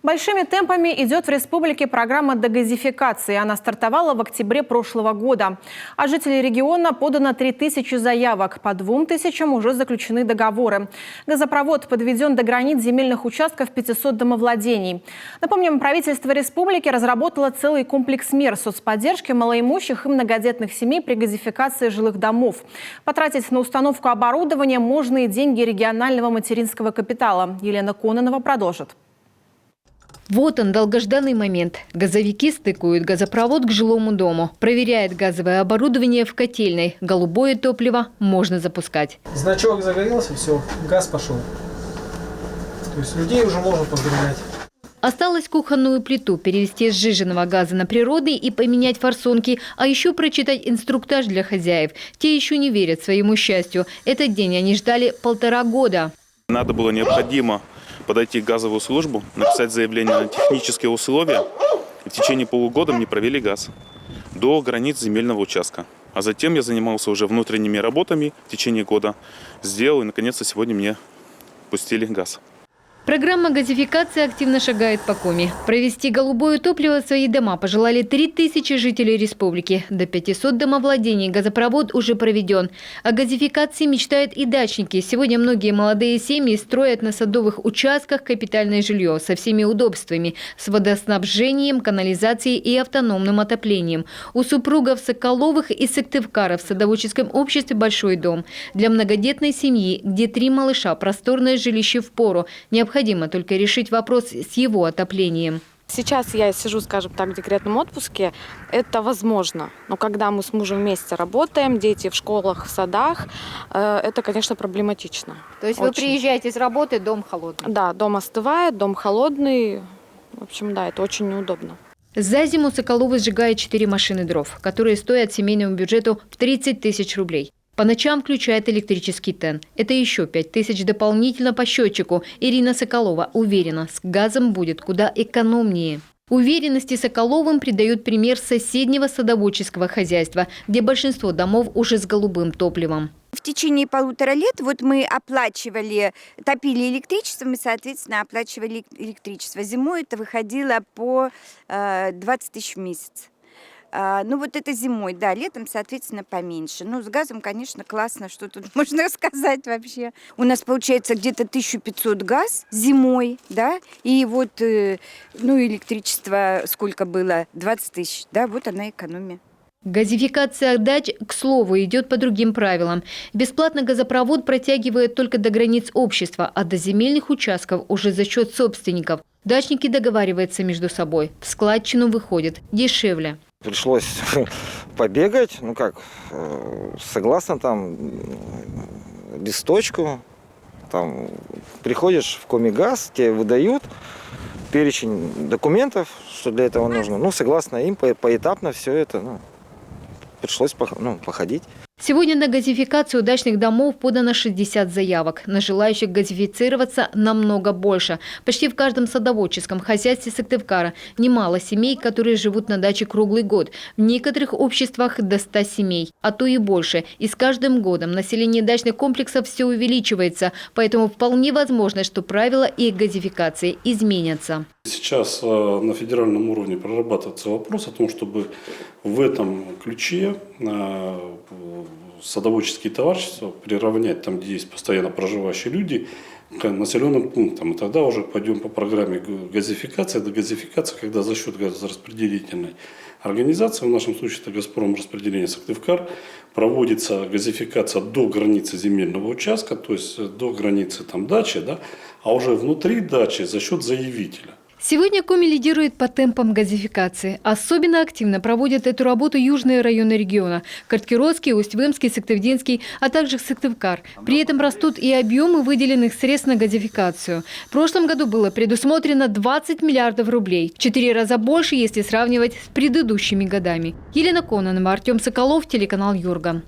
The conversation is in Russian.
Большими темпами идет в республике программа дегазификации. Она стартовала в октябре прошлого года. От жителей региона подано 3000 заявок. По 2000 уже заключены договоры. Газопровод подведен до границ земельных участков 500 домовладений. Напомним, правительство республики разработало целый комплекс мер соцподдержки малоимущих и многодетных семей при газификации жилых домов. Потратить на установку оборудования можно и деньги регионального материнского капитала. Елена Кононова продолжит. Вот он, долгожданный момент. Газовики стыкуют газопровод к жилому дому. Проверяет газовое оборудование в котельной. Голубое топливо можно запускать. Значок загорелся, все, газ пошел. То есть людей уже можно поздравлять. Осталось кухонную плиту перевести с сжиженного газа на природный и поменять форсунки, а еще прочитать инструктаж для хозяев. Те еще не верят своему счастью. Этот день они ждали 1,5 года. Надо было необходимо подойти к газовую службу, написать заявление на технические условия. И в течение полугода мне провели газ до границ земельного участка. А затем я занимался уже внутренними работами в течение года. Сделал, и наконец-то сегодня мне пустили газ. Программа газификации активно шагает по Коми. Провести голубое топливо в свои дома пожелали 3000 жителей республики. До 500 домовладений газопровод уже проведен. О газификации мечтают и дачники. Сегодня многие молодые семьи строят на садовых участках капитальное жилье со всеми удобствами, с водоснабжением, канализацией и автономным отоплением. У супругов Соколовых и Сыктывкара в садоводческом обществе большой дом. Для многодетной семьи, где 3 малыша, просторное жилище впору. Необходимо только решить вопрос с его отоплением. Сейчас я сижу, скажем так, в декретном отпуске. Это возможно. Но когда мы с мужем вместе работаем, дети в школах, в садах, это, конечно, проблематично. То есть вы приезжаете с работы, дом холодный? Да, дом остывает, дом холодный. В общем, да, это очень неудобно. За зиму Соколовы сжигают 4 машины дров, которые стоят семейному бюджету в 30 000 рублей. По ночам включает электрический тен. Это еще 5000 дополнительно по счетчику. Ирина Соколова уверена, с газом будет куда экономнее. Уверенности Соколовым придают пример соседнего садоводческого хозяйства, где большинство домов уже с голубым топливом. В течение 1,5 лет вот мы оплачивали, топили электричеством и, соответственно, оплачивали электричество. Зимой это выходило по 20 000 в месяц. Ну вот это зимой, да, летом, соответственно, поменьше. Ну, с газом, конечно, классно, что тут можно сказать вообще. У нас получается где-то 1500 газ зимой, да, и вот, ну, электричество сколько было? 20 000, да, вот она экономия. Газификация дач, к слову, идет по другим правилам. Бесплатно газопровод протягивает только до границ общества, а до земельных участков уже за счет собственников. Дачники договариваются между собой. В складчину выходит дешевле. Пришлось побегать, ну как, согласно там листочку, там приходишь в Комигаз, тебе выдают перечень документов, что для этого нужно. Ну, согласно им, поэтапно все это, ну, пришлось походить. Сегодня на газификацию дачных домов подано 60 заявок. На желающих газифицироваться намного больше. Почти в каждом садоводческом хозяйстве Сыктывкара немало семей, которые живут на даче круглый год. В некоторых обществах до 100 семей, а то и больше. И с каждым годом население дачных комплексов все увеличивается. Поэтому вполне возможно, что правила и газификации изменятся. Сейчас на федеральном уровне прорабатывается вопрос о том, чтобы в этом ключе садоводческие товарищества приравнять там, где есть постоянно проживающие люди, к населенным пунктам. И тогда уже пойдем по программе газификации. Это газификация, когда за счет газораспределительной организации, в нашем случае это «Газпром» распределение Сыктывкар, проводится газификация до границы земельного участка, то есть до границы там, дачи, да, а уже внутри дачи за счет заявителя. Сегодня Коми лидирует по темпам газификации. Особенно активно проводят эту работу южные районы региона – Карткиросский, Усть-Вымский, Сыктывдинский, а также Сыктывкар. При этом растут и объемы выделенных средств на газификацию. В прошлом году было предусмотрено 20 миллиардов рублей. В 4 раза больше, если сравнивать с предыдущими годами. Елена Кононова, Артем Соколов, телеканал Юрган.